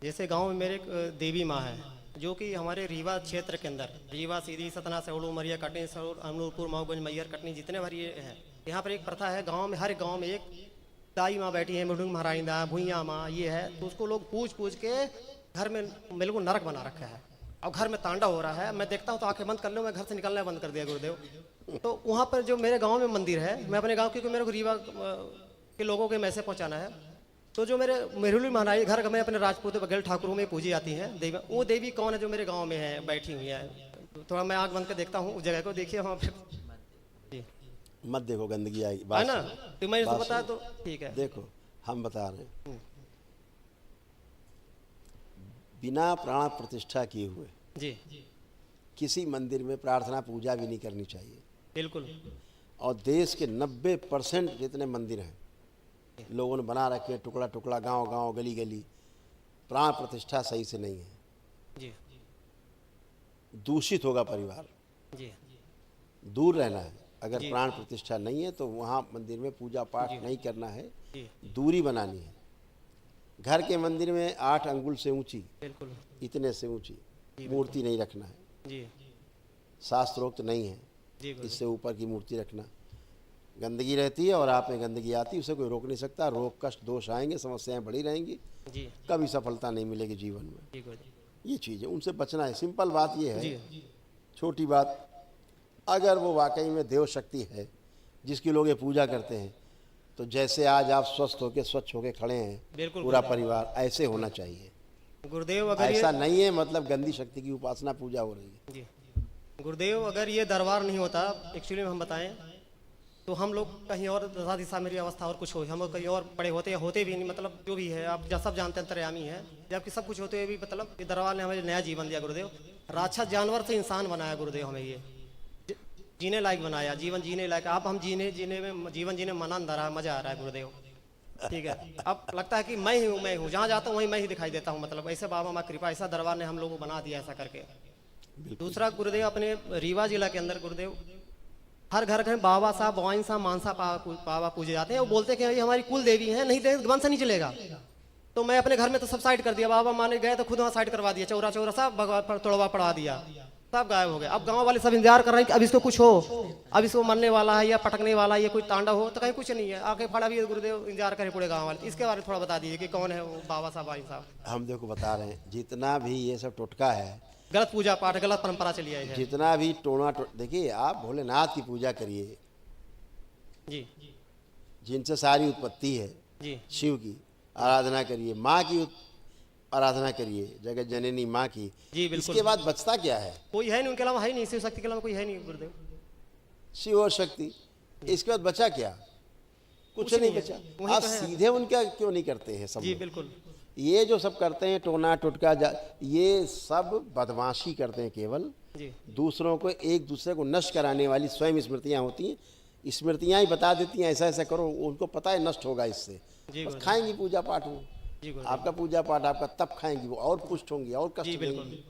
जैसे गांव में मेरे एक देवी माँ है जो कि हमारे रीवा क्षेत्र के अंदर, रीवा, सीधी, सतना, सेवड़ू, मरिया, कटनी, सरोर, अमनूरपुर, मऊगंज, मैयर, कटनी, जितने भर ये हैं, यहाँ पर एक प्रथा है गांव में, हर गांव में एक दाई माँ बैठी है, मुडुंग महारानी दा, भुइया माँ ये है, तो उसको लोग पूछ के घर में मेरे को नरक बना रखा है और घर में तांडव हो रहा है। मैं देखता हूँ तो आंखें बंद कर लो, मैं घर से निकलना बंद कर दिया गुरुदेव। तो वहाँ पर जो मेरे गाँव में मंदिर है, मैं अपने गाँव, क्योंकि मेरे को रीवा के लोगों के मैसेज पहुँचाना है, तो जो मेरे मेरुली महारानी घर में अपने राजपूत बघेल ठाकुरों में पूजी जाती हैं देवी, वो देवी कौन है जो मेरे गांव में है, बैठी हुई है? तो थोड़ा मैं आंख बंद कर देखता हूँ उस जगह को, देखिए वहाँ पे जी मत देखो, गंदगी आएगी, है बात ना। सुनो। तो मैं इसको बात बता सुनो। तो ठीक है। देखो हम बता रहे हैं, बिना प्राण प्रतिष्ठा किए हुए जी किसी मंदिर में प्रार्थना पूजा भी नहीं करनी चाहिए। बिल्कुल। और देश के 90% जितने मंदिर हैं लोगों ने बना रखे, टुकड़ा टुकड़ा, गांव गांव, गली गली, प्राण प्रतिष्ठा सही से नहीं है। जी दूषित होगा परिवार, जी दूर रहना है। अगर जी। प्राण प्रतिष्ठा नहीं है तो वहाँ मंदिर में पूजा पाठ नहीं करना है, जी दूरी बनानी है। घर के मंदिर में 8 अंगुल से ऊंची, बिल्कुल। इतने से ऊंची मूर्ति नहीं रखना है, जी शास्त्रोक्त नहीं है। जी गुरु इससे ऊपर की मूर्ति रखना, गंदगी रहती है और आप में गंदगी आती है, उसे कोई रोक नहीं सकता। रोग कष्ट दोष आएंगे, समस्याएं बढ़ी रहेंगी, जी कभी सफलता नहीं मिलेगी जीवन में। जी गुरु ये चीज़ है, उनसे बचना है। सिंपल बात ये है, जी छोटी बात। अगर वो वाकई में देव शक्ति है जिसकी लोग ये पूजा करते हैं, तो जैसे आज आप स्वस्थ होकर स्वच्छ होकर खड़े हैं बिल्कुल पूरा परिवार, ऐसे होना चाहिए। गुरुदेव। अगर ये ऐसा नहीं है मतलब गंदी शक्ति की उपासना पूजा हो रही है। जी गुरुदेव अगर ये दरबार नहीं होता, एक्चुअली में हम बताएं तो हम लोग कहीं और दशा दिशा मेरी अवस्था और कुछ हो, हम लोग कहीं और पड़े होते या होते भी नहीं, मतलब जो भी है आप सब जानते हैं अंतर्यामी है, जबकि सब कुछ होते हुए भी मतलब ये दरबार ने हमें नया जीवन दिया गुरुदेव। राक्षस जानवर से इंसान बनाया गुरुदेव, हमें ये जीने लायक बनाया, जीवन जीने लायक। आप हम जीने में जीवन जीने में आनंद आ रहा है, मजा आ रहा है गुरुदेव। ठीक है, अब लगता है कि मैं हूँ जहाँ जाता हूँ वहीं मैं ही दिखाई देता हूँ, मतलब ऐसे बाबा माँ कृपा, ऐसा दरबार ने हम लोगों को बना दिया ऐसा करके। दूसरा गुरुदेव अपने रीवा जिला के अंदर गुरुदेव हर घर में बाबा साहब बवाइन साहब मानसा बाबा पूजे जाते हैं। वो बोलते हैं कि ये हमारी कुल देवी है, नहीं देंगे वंश नहीं चलेगा। तो मैं अपने घर में तो सब साइड कर दिया, बाबा माने गए तो खुद वहाँ साइड करवा दिया, चौरा सब भगवान तोड़वा पड़ा दिया, सब गायब हो गए। अब गांव वाले सब इंतजार कर रहे हैं कि अब इसको कुछ हो, अब इसको मरने वाला है या पटकने वाला है या कोई तांडव हो, तो कहीं कुछ नहीं है। आके फड़ा भी गुरुदेव, इंतजार करे पूरे गांव वाले। इसके बारे में थोड़ा बता दीजिए कि कौन है वो बाबा साहब बवाइन साहब। हम देखो बता रहे हैं, जितना भी ये सब टोटका है, गलत पूजा पाठ, गलत परंपरा चली आई है। जितना भी देखिए आप भोलेनाथ की पूजा करिए जी, जिनसे सारी उत्पत्ति है, जी शिव की आराधना करिए, माँ की आराधना करिए, जगत जननी माँ की। जी बिल्कुल। इसके बाद बचता क्या है? कोई है नहीं उनके अलावा, है नहीं, शिव शक्ति के अलावा कोई है नहीं गुरुदेव। शिव और शक्ति, इसके बाद बचा क्या? कुछ नहीं बचा। वही आप तो है। सीधे उनका क्यों नहीं करते हैं सब जी लोग? बिल्कुल। ये जो सब करते हैं टोना टुटका ये सब बदमाशी करते हैं केवल। जी दूसरों को एक दूसरे को नष्ट कराने वाली स्वयं स्मृतियाँ होती हैं, स्मृतियाँ ही बता देती हैं ऐसा ऐसा करो, उनको पता है नष्ट होगा इससे, जी बस गुरुदेव। खाएंगी पूजा पाठ में। जी गुरुदेव। आपका पूजा पाठ आपका तब खाएंगी वो, और पुष्ट होंगी और जी कष्ट बिल्कुल, देंगी।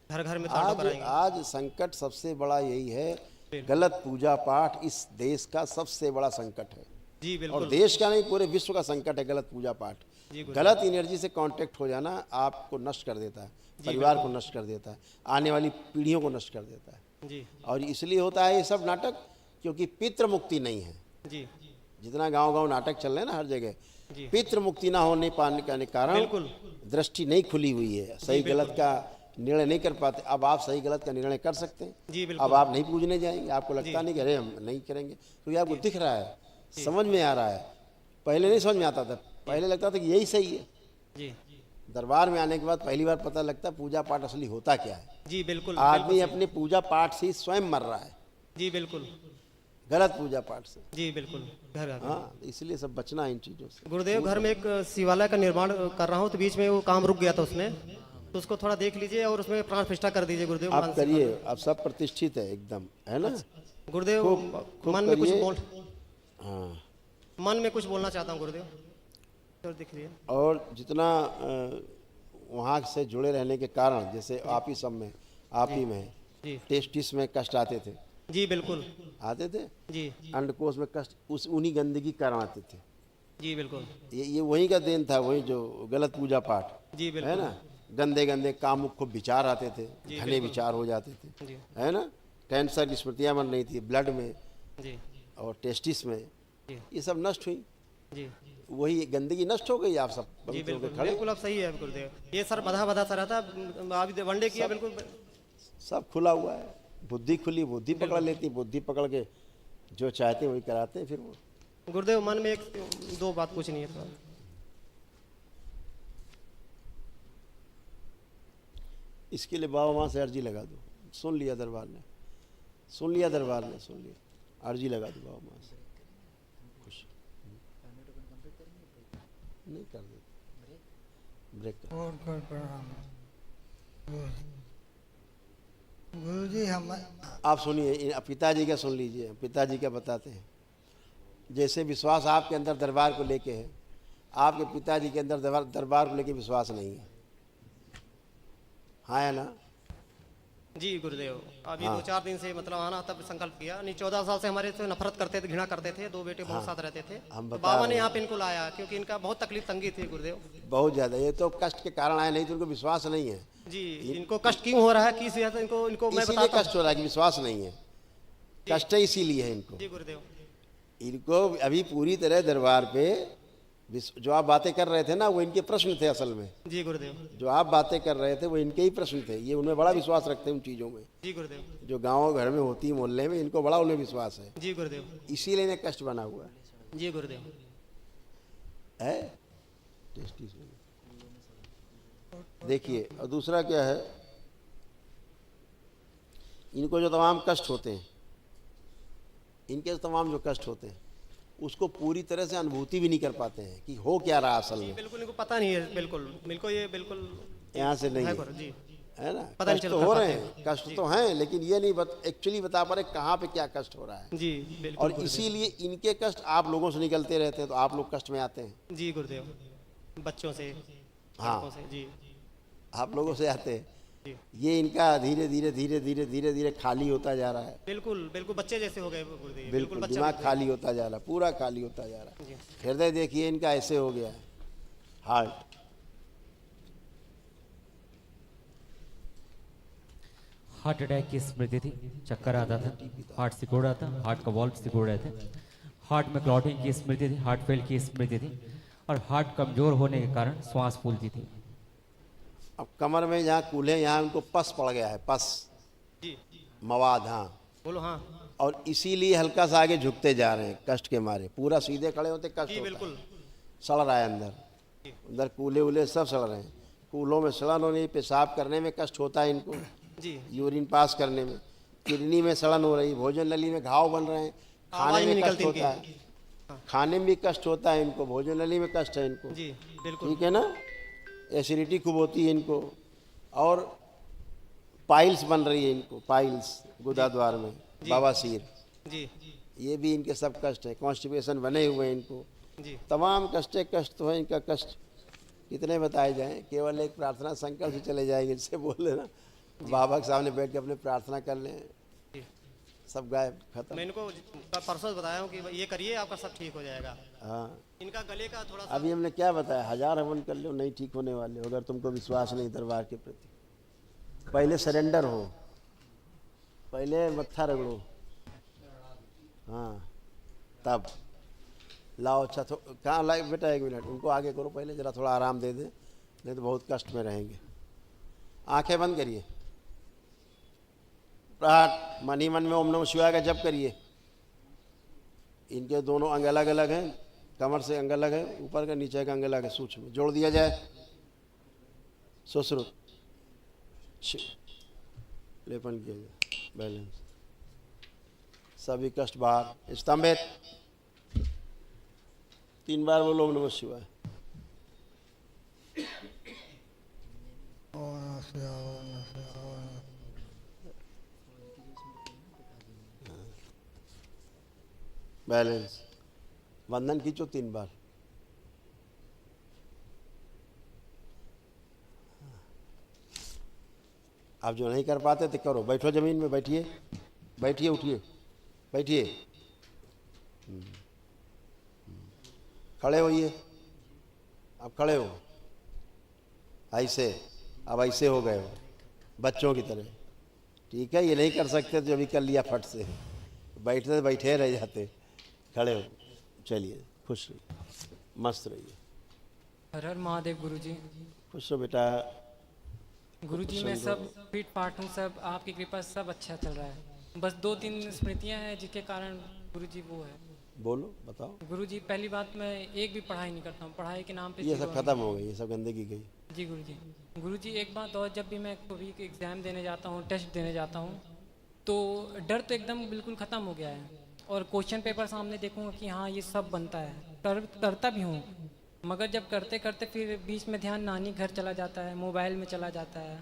घर घर में तांडव आज कराएंगे। आज संकट सबसे बड़ा यही है, गलत पूजा पाठ इस देश का सबसे बड़ा संकट है। जी और बिल्कुल। देश का नहीं, पूरे विश्व का संकट है गलत पूजा पाठ। जी गुरुदेव। गलत एनर्जी से कांटेक्ट हो जाना आपको नष्ट कर देता है, परिवार को नष्ट कर देता है, आने वाली पीढ़ियों को नष्ट कर देता है। जी और इसलिए होता है ये सब नाटक, क्योंकि पितृ मुक्ति नहीं है। जी जितना गांव गांव नाटक चल रहे हैं ना हर जगह, जी पितृ मुक्ति ना होने पाने के कारण बिल्कुल। दृष्टि नहीं खुली हुई है, सही गलत का निर्णय नहीं कर पाते। अब आप सही गलत का निर्णय कर सकते हैं। जी बिल्कुल। अब आप नहीं पूजने जाएंगे, आपको लगता नहीं कि अरे हम नहीं करेंगे, क्योंकि आपको दिख रहा है, समझ में आ रहा है। पहले नहीं समझ में आता था, पहले लगता था कि यही सही है। जी दरबार में आने के बाद पहली बार पता लगता है पूजा पाठ असली होता क्या है। जी बिल्कुल। आदमी अपने पूजा पाठ से ही स्वयं मर रहा है, जी बिल्कुल। गलत पूजा पाठ से। जी बिल्कुल। घर घर हाँ, इसलिए सब बचना है इन चीज़ों से। गुरुदेव घर में एक शिवालय का निर्माण कर रहा हूँ, तो बीच में वो काम रुक गया था उसमें, तो उसको थोड़ा देख लीजिए और उसमें प्राण प्रतिष्ठा कर दीजिए गुरुदेव। आप करिए, आप सब प्रतिष्ठित है एकदम, है ना? गुरुदेव खूब मन में कुछ करिए। बोल, हाँ, मन में कुछ बोलना चाहता हूँ गुरुदेव, तो दिख रही है। और जितना वहाँ से जुड़े रहने के कारण, जैसे आप ही सब में, आप ही में जी टेस्टिस में कष्ट आते थे, जी बिल्कुल। आते थे, जी अंडकोश में कष्ट उन्हीं गंदगी कारण आते थे। जी बिल्कुल। ये वहीं का देन था, वही जो गलत पूजा पाठ, जी है बिल्कुल। ना? गंदे गंदे कामुक खूब विचार आते थे, जी, घने बिल्कुल। विचार हो जाते थे, जी है ना? कैंसर की स्मृतियाँ बन रही थी ब्लड में जी और टेस्टिस में, जी ये सब नष्ट हुई। जी वही गंदगी नष्ट हो गई, आप सब जी पवित्र बिल्कुल होकर खड़े, बिल्कुल। अब सही है गुरुदेव, ये सर बधा बधा सा रहता, अभी वनडे किया बिल्कुल। सब खुला हुआ है। बुद्धि खुली, बुद्धि पकड़ लेती, बुद्धि पकड़ के जो चाहते हैं वही कराते हैं फिर वो। गुरुदेव मन में एक दो बात पूछनी है थोड़ा। इसके लिए बाबा वहाँ से अर्जी लगा दो, सुन लिया दरबार ने, सुन लिया दरबार ने, सुन लिया, अर्जी लगा दो बाबा वहाँ से। खुश नहीं कर देते, ब्रेक कर। और कोई प्रणाम। गुरु जी हम आप सुनिए, पिताजी का सुन लीजिए, पिताजी का बताते हैं। जैसे विश्वास आपके अंदर दरबार को लेके है, आपके पिताजी के अंदर दरबार को लेके विश्वास नहीं है, हाँ है ना? जी गुरुदेव, अभी 2-4 दिन से मतलब आना तब संकल्प किया, नहीं 14 साल से हमारे से नफरत करते थे, घृणा करते थे, 2 बेटे बहुत साथ रहते थे। हम तो बता बाबा रहे ने हैं। यहाँ पे इनको लाया, क्योंकि इनका बहुत तकलीफ तंगी थी गुरुदेव। बहुत ज़्यादा, ये तो कष्ट के कारण आए, नहीं तो उनको विश्वास नहीं है। जी इनको कष्ट क्यों हो रहा है, किस वजह से इनको इनको मैं इसीलिए बताता हूँ। कष्ट हो रहा है कि विश्वास नहीं है, कष्ट है इसीलिए है इनको। जी गुरुदेव। इनको अभी पूरी तरह दरबार पे जो आप बातें कर रहे थे ना, वो इनके प्रश्न थे असल में। जी गुरुदेव। जो आप बातें कर रहे थे वो इनके ही प्रश्न थे, ये उनमें बड़ा विश्वास रखते हैं उन चीज़ों में जी गुरुदेव। जो गाँव घर में होती है, मोहल्ले में, इनको बड़ा उन्हें विश्वास है, जी गुरुदेव। इसीलिए इन्हें कष्ट बना हुआ है। जी गुरुदेव। है टेस्टी से देखिए। और दूसरा क्या है, इनको जो तमाम कष्ट होते हैं, इनके तमाम जो कष्ट होते हैं उसको पूरी तरह से अनुभूति भी नहीं कर पाते हैं कि हो क्या रहा असल में। बिल्कुल इनको पता नहीं है, बिल्कुल बिल्कुल ये बिल्कुल यहाँ से नहीं है है, गुरु जी। है ना। पता नहीं कष्ट चल तो हो पाते रहे हैं, कष्ट तो हैं, लेकिन ये नहीं एक्चुअली बता पा रहे कहाँ पे क्या कष्ट हो रहा है। जी बिल्कुल और गुरुदेव। इसीलिए इनके कष्ट आप लोगों से निकलते रहते हैं तो आप लोग कष्ट में आते हैं। जी गुरुदेव, बच्चों से, हाँ। लड़कों से, जी आप लोगों से आते हैं। जी ये इनका धीरे धीरे धीरे धीरे धीरे धीरे खाली होता जा रहा है। बिल्कुल बिल्कुल बच्चे जैसे हो गए गुरुदेव, बिल्कुल बच्चा दिमाग गुरुदेव। खाली होता जा रहा है, पूरा खाली होता जा रहा जी। है। हृदय देखिए इनका ऐसे हो गया है, हार्ट। हार्ट अटैक की स्मृति थी, चक्कर आता था, हार्ट सिकुड़ रहा था, हार्ट का वॉल्व सिकुड़ रहे थे, हार्ट में क्लॉटिंग की स्मृति थी, हार्ट फेल की स्मृति थी, और हार्ट कमजोर होने के कारण श्वास फूलती थी। अब कमर में जहाँ कूल्हे यहाँ उनको पस पड़ गया है, पस जी मवाद। हाँ, बोलो हाँ। और इसीलिए हल्का सा आगे झुकते जा रहे हैं कष्ट के मारे। पूरा सीधे खड़े होते कष्ट जी होता बिल्कुल है। सड़ रहा है अंदर, अंदर कूल्हे उले सब सड़ रहे हैं। कूलों में सड़न होने, पेशाब करने में कष्ट होता है इनको, जी। यूरिन पास करने में, किडनी में सड़न हो रही, भोजन नली में घाव बन रहे हैं, आवाज खाने नहीं में कष्ट निकलती होता है, खाने में भी कष्ट होता है इनको, भोजन नली में कष्ट है इनको। जी बिल्कुल। ठीक है ना। एसिडिटी खूब होती है इनको, और पाइल्स बन रही है इनको, पाइल्स गुदाद्वार में, बवासीर, जी ये भी इनके सब कष्ट है। कॉन्स्टिपेशन बने हुए हैं इनको, जी तमाम कष्ट कष्ट तो है इनका। कष्ट कितने बताए जाएं, केवल एक प्रार्थना संकल्प से चले जाएंगे। इससे बोल लेना, बाबा के सामने बैठ के अपने प्रार्थना कर लें, जी। सब गायब, खत्म। मैं इनको परसों बताया हूँ कि ये करिए आपका सब ठीक हो जाएगा। हाँ, इनका गले का थोड़ा सा अभी हमने क्या बताया, 1000 हवन कर लो, नहीं ठीक होने वाले हो। अगर तुमको विश्वास नहीं दरबार के प्रति, पहले सरेंडर हो, पहले मत्था रगड़ो, हाँ तब लाओ। अच्छा तो कहाँ लाए बेटा, 1 मिनट उनको आगे करो, पहले ज़रा थोड़ा आराम दे दे, नहीं तो बहुत कष्ट में रहेंगे। आंखें बंद करिए, प्राण मन ही मन में ओम नमः शिवाय का जप करिए। इनके दोनों अंग अलग अलग हैं, कमर से अंग अलग है, ऊपर का नीचे का अंग अलग है, सूक्ष्म जोड़ दिया जाए। सुश्रुत लेपन किया जाए, बैलेंस, सभी कष्ट बाहर। स्तंभित 3 बार बोलो ओम नमः शिवाय। ओम नमः शिवाय, ओम नमः शिवाय, ओम नमः। बैलेंस। वंदन खींचो 3 बार। आप जो नहीं कर पाते तो करो, बैठो जमीन में, बैठिए बैठिए, उठिए बैठिए, खड़े होइए। अब खड़े हो, ऐसे, अब ऐसे हो गए हो बच्चों की तरह। ठीक है, ये नहीं कर सकते तो अभी कर लिया फट से, बैठते तो बैठे रह जाते, खड़े हो। चलिए, खुश रहिए, मस्त रहिए। हर हर महादेव गुरुजी। खुश रहो बेटा। गुरुजी मैं सब फिट फाट हूँ, सब आपकी कृपा से सब अच्छा चल रहा है। बस 2-3 स्मृतियाँ हैं जिसके कारण गुरुजी वो है। बोलो, बताओ। गुरुजी पहली बात, मैं एक भी पढ़ाई नहीं करता हूँ, पढ़ाई के नाम पे ये zero सब है। खत्म हो गई, ये सब गंदगी गई। जी गुरुजी। गुरुजी एक बात और, जब भी मैं कोई एग्ज़ाम देने जाता हूँ, टेस्ट देने जाता हूँ, तो डर तो एकदम बिल्कुल ख़त्म हो गया है। और क्वेश्चन पेपर सामने देखूँगा कि हाँ ये सब बनता है, करता भी हूँ, मगर जब करते करते फिर बीच में ध्यान नानी घर चला जाता है, मोबाइल में चला जाता है,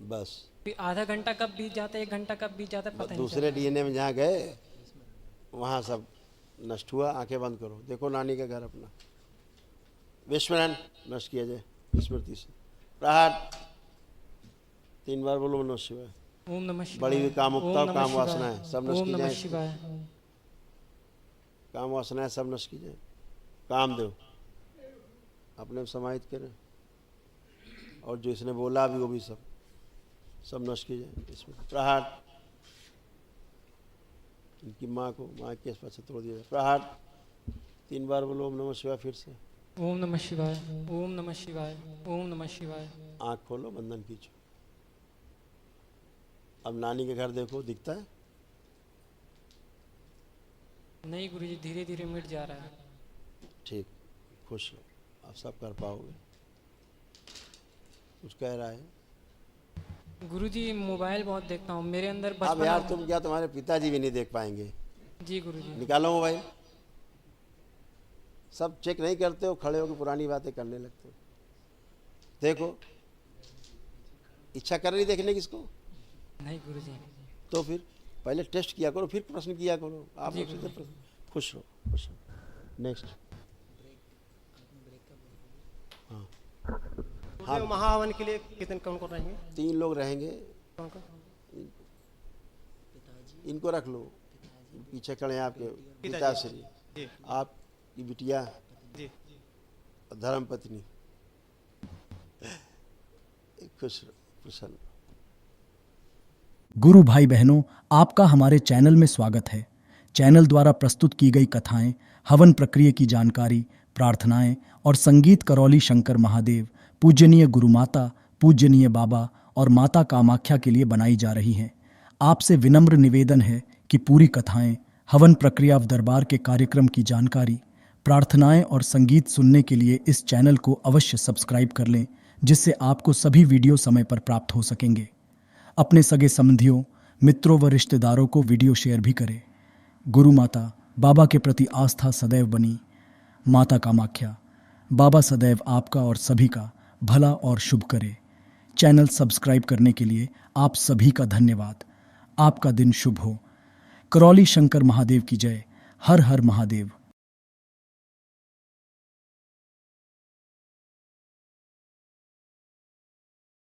बस फिर आधा घंटा कब बीत जाता है, 1 घंटा कब बीत जाता है, पता नहीं दूसरे डीएनए में जहाँ गए वहाँ सब नष्ट हुआ। आंखें बंद करो, देखो नानी का घर अपना, विस्मरण नष्ट किया जाए स्मृति से। प्रहार 3 बार बोलो नमः शिवाय। चला। ओम नमः शिवाय। बड़ी हुई काम ओम उपता, नमः काम शिवाय। वासनाएं सब नष्ट ओम की नमः जाए। शिवाय। काम वासनाएं सब नष्ट की जाए। कामदेव अपने समाहित करें, और जो इसने बोला भी वो भी सब नष्ट की जाए इसमें। प्रहार इनकी माँ को, माँ के पास से तोड़ दिया जाए। प्रहार 3 बार बोलो ओम नमः शिवाय फिर से। ओम नमः शिवाय। ओम नमः शिवाय। ओम नमः शिवाय। आँख खोलो, बंधन खींचो। अब नानी के घर देखो, दिखता है? नहीं गुरुजी, धीरे धीरे मिट जा रहा है। ठीक, खुश हो, आप सब कर पाओगे। कुछ कह रहा है? गुरुजी मोबाइल बहुत देखता हूँ, मेरे अंदर अब यार बचपन। तुम क्या, तुम्हारे पिताजी भी नहीं देख पाएंगे। जी गुरुजी। निकालो मोबाइल। सब चेक नहीं करते हो, खड़े होकर पुरानी बातें करने लगते हो। देखो, इच्छा कर रही देखने की इसको, नहीं गुरुजी। तो फिर पहले टेस्ट किया करो, फिर प्रश्न किया करो। आप जी, सीधे प्रश्न। खुश हो, खुश हो। नेक्स्ट। गुरुदेव महाहवन के लिए कितने कौन कौन रहेंगे? 3 लोग रहेंगे। कौन कौन? इनको रख लो, पीछे खड़े हैं आपके पिताश्री, जी आपकी बिटिया जी। और धर्म पत्नी। खुश रहो, प्रसन्न। गुरु भाई बहनों, आपका हमारे चैनल में स्वागत है। चैनल द्वारा प्रस्तुत की गई कथाएं, हवन प्रक्रिया की जानकारी, प्रार्थनाएं और संगीत करौली शंकर महादेव, पूजनीय गुरु माता, पूजनीय बाबा और माता कामाख्या के लिए बनाई जा रही हैं। आपसे विनम्र निवेदन है कि पूरी कथाएं, हवन प्रक्रिया व दरबार के कार्यक्रम की जानकारी, प्रार्थनाएं और संगीत सुनने के लिए इस चैनल को अवश्य सब्सक्राइब कर लें, जिससे आपको सभी वीडियो समय पर प्राप्त हो सकेंगे। अपने सगे संबंधियों, मित्रों व रिश्तेदारों को वीडियो शेयर भी करें। गुरु माता, बाबा के प्रति आस्था सदैव बनी। माता कामाख्या, बाबा सदैव आपका और सभी का भला और शुभ करे। चैनल सब्सक्राइब करने के लिए आप सभी का धन्यवाद। आपका दिन शुभ हो। करौली शंकर महादेव की जय। हर हर महादेव।